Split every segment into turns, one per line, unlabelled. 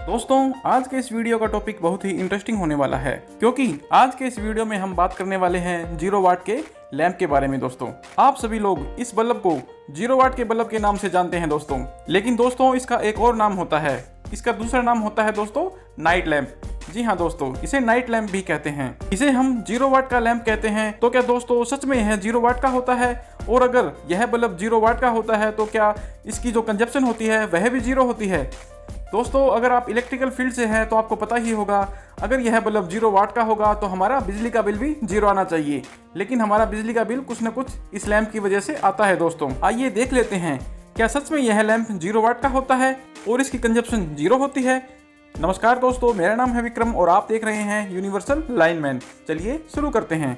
दोस्तों आज के इस वीडियो का टॉपिक बहुत ही इंटरेस्टिंग होने वाला है, क्योंकि आज के इस वीडियो में हम बात करने वाले हैं 0 वाट के लैंप के बारे में। दोस्तों आप सभी लोग इस बल्ब को 0 वाट के बल्ब के नाम से जानते हैं दोस्तों, लेकिन दोस्तों इसका एक और नाम होता है। इसका दूसरा नाम होता है दोस्तों नाइट लैंप। जी हाँ दोस्तों, इसे नाइट लैंप भी कहते हैं। इसे हम 0 वाट का लैंप कहते हैं। तो क्या दोस्तों सच में यह 0 वाट का होता है? और अगर यह बल्ब 0 वाट का होता है तो क्या इसकी जो कंजप्शन होती है वह भी 0 होती है? दोस्तों अगर आप इलेक्ट्रिकल फील्ड से हैं तो आपको पता ही होगा, अगर यह बल्ब 0 वाट का होगा तो हमारा बिजली का बिल भी 0 आना चाहिए। लेकिन हमारा बिजली का बिल कुछ न कुछ इस लैंप की वजह से आता है। दोस्तों आइए देख लेते हैं, क्या सच में यह लैंप 0 वाट का होता है और इसकी कंजप्शन 0 होती है? नमस्कार दोस्तों, मेरा नाम है विक्रम और आप देख रहे हैं यूनिवर्सल लाइनमैन। चलिए शुरू करते हैं।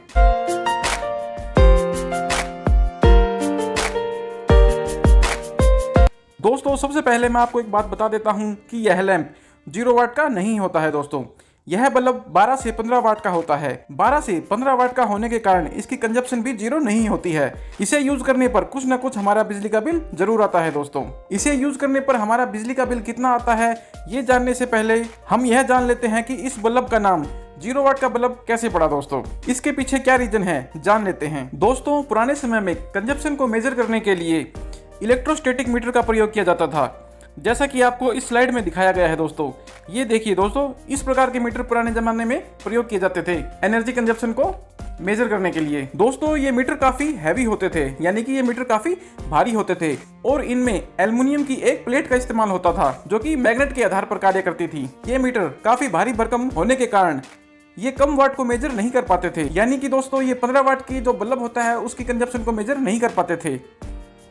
दोस्तों सबसे पहले मैं आपको एक बात बता देता हूं कि यह लैंप 0 वाट का नहीं होता है। दोस्तों यह बल्ब 12 से 15 वाट का होता है। 12 से 15 वाट का होने के कारण इसकी कंजप्शन भी 0 नहीं होती है। इसे यूज करने पर कुछ न कुछ हमारा बिजली का बिल जरूर आता है। दोस्तों इसे यूज करने पर हमारा बिजली का बिल कितना आता है, ये जानने से पहले हम यह जान लेते हैं कि इस बल्ब का नाम 0 वाट का बल्ब कैसे पड़ा। दोस्तों इसके पीछे क्या रीजन है, जान लेते हैं। दोस्तों पुराने समय में कंजप्शन को मेजर करने के लिए इलेक्ट्रोस्टैटिक मीटर का प्रयोग किया जाता था, जैसा कि आपको इस स्लाइड में दिखाया गया है। दोस्तों ये देखिए दोस्तों, इस प्रकार के मीटर पुराने जमाने में प्रयोग किए जाते थे एनर्जी कंजप्शन को मेजर करने के लिए। दोस्तों ये मीटर काफी हैवी होते थे, यानी कि ये मीटर काफी भारी होते थे और इनमें एल्युमिनियम की एक प्लेट का इस्तेमाल होता था जो कि मैग्नेट के आधार पर कार्य करती थी। ये मीटर काफी भारी भरकम होने के कारण ये कम वाट को मेजर नहीं कर पाते थे, यानी कि दोस्तों ये 15 वाट की जो बल्ब होता है उसकी कंजप्शन को मेजर नहीं कर पाते थे।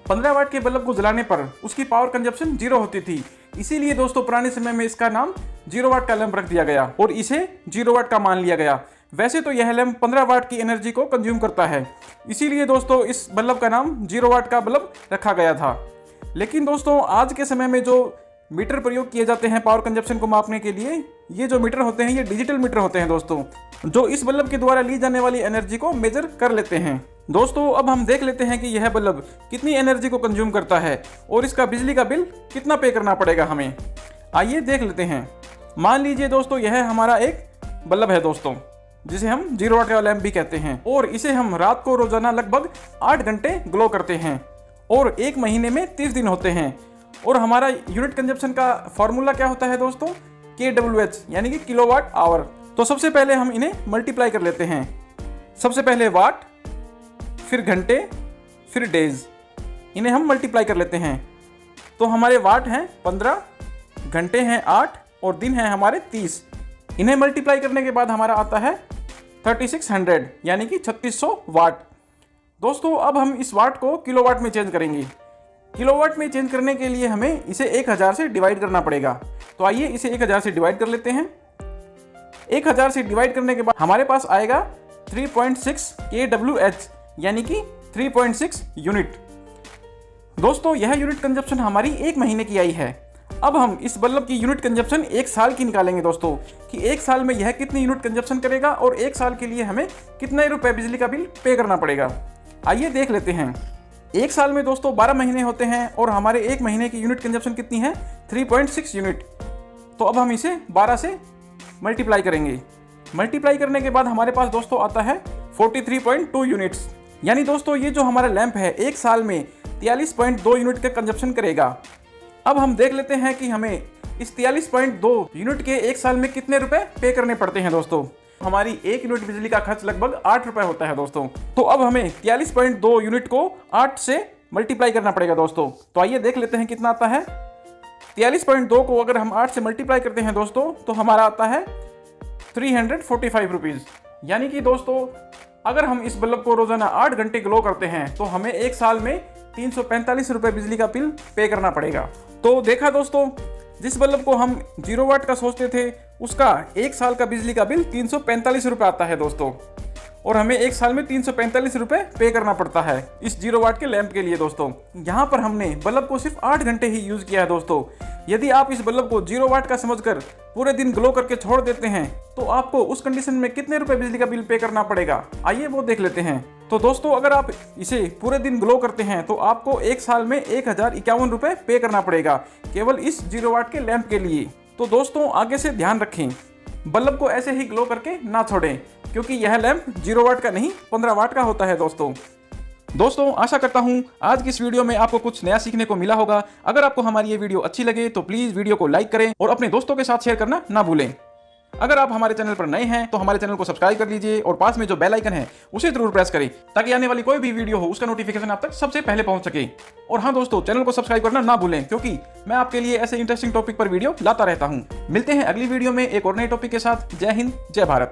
15 वाट के बल्ब को जलाने पर उसकी पावर कंजप्शन 0 होती थी। इसीलिए दोस्तों पुराने समय में इसका नाम 0 वाट का लैंप रख दिया गया और इसे 0 वाट का मान लिया गया। वैसे तो यह लैंप 15 वाट की एनर्जी को कंज्यूम करता है, इसीलिए दोस्तों इस बल्ब का नाम 0 वाट का बल्ब रखा गया था। लेकिन दोस्तों आज के समय में जो मीटर प्रयोग किए जाते हैं पावर कंजप्शन को मापने के लिए, ये जो मीटर होते हैं ये डिजिटल मीटर होते हैं दोस्तों, जो इस बल्ब के द्वारा ली जाने वाली एनर्जी को मेजर कर लेते हैं। दोस्तों अब हम देख लेते हैं कि यह बल्ब कितनी एनर्जी को कंज्यूम करता है और इसका बिजली का बिल कितना पे करना पड़ेगा हमें। आइए देख लेते हैं। मान लीजिए दोस्तों यह हमारा एक बल्ब है दोस्तों, जिसे हम 0 वाट का लैंप भी कहते हैं, और इसे हम रात को रोजाना लगभग 8 घंटे ग्लो करते हैं और एक महीने में 30 दिन होते हैं। और हमारा यूनिट कंजप्शन का फॉर्मूला क्या होता है दोस्तों, kWh यानी कि किलोवाट आवर। तो सबसे पहले हम इन्हें मल्टीप्लाई कर लेते हैं। सबसे पहले वाट, फिर घंटे, फिर डेज, इन्हें हम मल्टीप्लाई कर लेते हैं। तो हमारे वाट हैं 15, घंटे हैं 8 और दिन हैं हमारे 30। इन्हें मल्टीप्लाई करने के बाद हमारा आता है 3600 यानी कि 3600 वाट। दोस्तों अब हम इस वाट को किलोवाट में चेंज करेंगे। किलोवाट में चेंज करने के लिए हमें इसे 1000 से डिवाइड करना पड़ेगा। तो आइए इसे 1000 से डिवाइड कर लेते हैं। 1000 से डिवाइड करने के बाद हमारे पास आएगा 3.6 kWh यानी कि 3.6 यूनिट। दोस्तों यह यूनिट कंजप्शन हमारी एक महीने की आई है। अब हम इस बल्ब की यूनिट कंजप्शन 1 साल की निकालेंगे दोस्तों, कि 1 साल में यह कितनी यूनिट कंजप्शन करेगा और 1 साल के लिए हमें कितने रुपए बिजली का बिल पे करना पड़ेगा। आइए देख लेते हैं। 1 साल में दोस्तों 12 महीने होते हैं और हमारे एक महीने की यूनिट कंजप्शन कितनी है, 3.6 यूनिट। तो अब हम इसे 12 से मल्टीप्लाई करेंगे। मल्टीप्लाई करने के बाद हमारे पास दोस्तों आता है 43.2 यूनिट्स। यानी दोस्तों ये जो हमारा लैंप है 1 साल में 43.2 यूनिट का कंजप्शन करेगा। अब हम देख लेते हैं कि हमें इस 43.2 यूनिट के 1 साल में कितने रुपए पे करने पड़ते हैं। दोस्तों हमारी 1 यूनिट बिजली का खर्च लगभग 8 रुपए होता है दोस्तों। तो अब हमें 43.2 यूनिट को 8 से मल्टीप्लाई करना पड़ेगा दोस्तों। तो आइए देख लेते हैं कितना आता है। 43.2 को अगर हम 8 से मल्टीप्लाई करते हैं दोस्तों तो हमारा आता है 345 रुपीज़। यानी कि दोस्तों अगर हम इस बल्ब को रोजाना 8 घंटे ग्लो करते हैं तो हमें 1 साल में 345 रुपये बिजली का बिल पे करना पड़ेगा। तो देखा दोस्तों, जिस बल्ब को हम 0 वाट का सोचते थे उसका 1 साल का बिजली का बिल 345 रुपये आता है दोस्तों, और हमें 1 साल में 345 रुपये पे करना पड़ता है इस 0 वाट के लैंप के लिए। दोस्तों यहाँ पर हमने बल्ब को सिर्फ 8 घंटे ही यूज किया है दोस्तों। यदि आप इस बल्ब को 0 वाट का समझकर पूरे दिन ग्लो करके छोड़ देते हैं तो आपको उस कंडीशन में कितने रुपए बिजली का बिल पे करना पड़ेगा, आइए वो देख लेते हैं। तो दोस्तों अगर आप इसे पूरे दिन ग्लो करते हैं तो आपको 1 साल में 1051 रुपये पे करना पड़ेगा केवल इस 0 वाट के लैंप के लिए। तो दोस्तों आगे से ध्यान रखें, बल्ब को ऐसे ही ग्लो करके ना छोड़ें, क्योंकि यह लैंप 0 वाट का नहीं 15 वाट का होता है दोस्तों आशा करता हूं आज की इस वीडियो में आपको कुछ नया सीखने को मिला होगा। अगर आपको हमारी ये वीडियो अच्छी लगे तो प्लीज वीडियो को लाइक करें और अपने दोस्तों के साथ शेयर करना ना भूलें। अगर आप हमारे चैनल पर नए हैं तो हमारे चैनल को सब्सक्राइब कर लीजिए और पास में जो बेल आइकन है उसे जरूर प्रेस करें, ताकि आने वाली कोई भी वीडियो हो उसका नोटिफिकेशन आप तक सबसे पहले पहुंच सके। और हाँ दोस्तों, चैनल को सब्सक्राइब करना ना भूलें, क्योंकि मैं आपके लिए ऐसे इंटरेस्टिंग टॉपिक पर वीडियो लाता रहता हूं। मिलते हैं अगली वीडियो में एक और नए टॉपिक के साथ। जय हिंद, जय भारत।